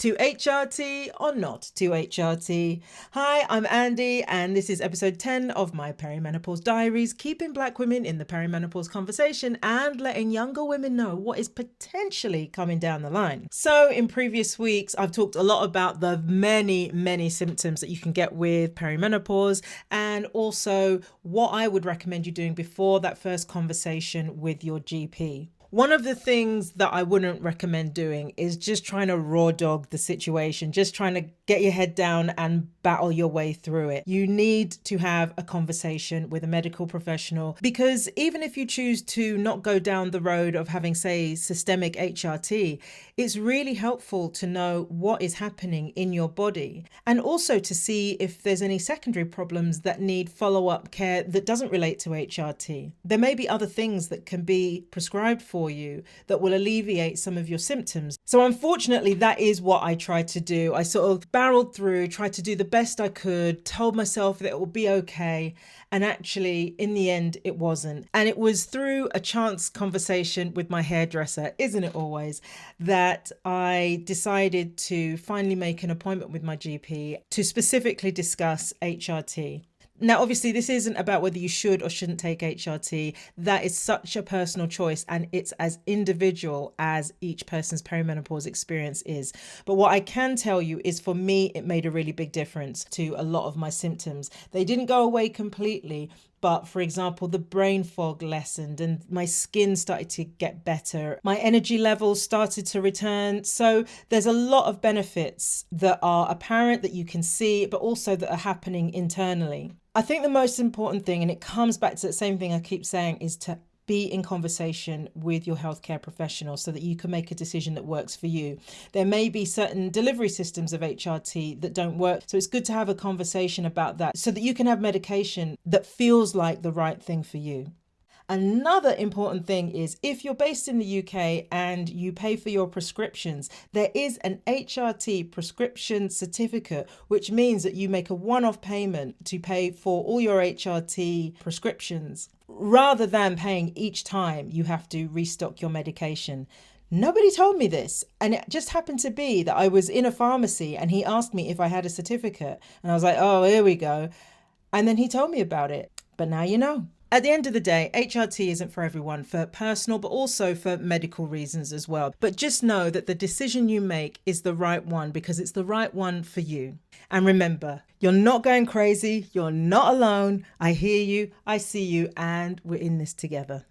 To HRT or not to HRT? Hi, I'm Andy, and this is episode 10 of my Perimenopause Diaries, keeping Black women in the perimenopause conversation and letting younger women know what is potentially coming down the line. So, in previous weeks, I've talked a lot about the many symptoms that you can get with perimenopause, and also what I would recommend you doing before that first conversation with your GP. One of the things that I wouldn't recommend doing is just trying to raw dog the situation, just trying to get your head down and battle your way through it. You need to have a conversation with a medical professional, because even if you choose to not go down the road of having, say, systemic HRT, it's really helpful to know what is happening in your body, and also to see if there's any secondary problems that need follow-up care that doesn't relate to HRT. There may be other things that can be prescribed for you that will alleviate some of your symptoms. So unfortunately, that is what I tried to do. I sort of barreled through, tried to do the best I could, told myself that it will be okay. And actually, in the end, it wasn't. And it was through a chance conversation with my hairdresser, isn't it always, that I decided to finally make an appointment with my GP to specifically discuss HRT. Now, obviously, this isn't about whether you should or shouldn't take HRT. That is such a personal choice, and it's as individual as each person's perimenopause experience is. But what I can tell you is, for me, it made a really big difference to a lot of my symptoms. They didn't go away completely, but for example, the brain fog lessened and my skin started to get better. My energy levels started to return. So there's a lot of benefits that are apparent that you can see, but also that are happening internally. I think the most important thing, and it comes back to the same thing I keep saying, is to be in conversation with your healthcare professional so that you can make a decision that works for you. There may be certain delivery systems of HRT that don't work, so it's good to have a conversation about that so that you can have medication that feels like the right thing for you. Another important thing is, if you're based in the UK and you pay for your prescriptions, there is an HRT prescription certificate, which means that you make a one-off payment to pay for all your HRT prescriptions, rather than paying each time you have to restock your medication. Nobody told me this, and it just happened to be that I was in a pharmacy and he asked me if I had a certificate, and I was like, oh, here we go. And then he told me about it. But now you know. At the end of the day, HRT isn't for everyone, for personal, but also for medical reasons as well. But just know that the decision you make is the right one, because it's the right one for you. And remember, you're not going crazy. You're not alone. I hear you. I see you. And we're in this together.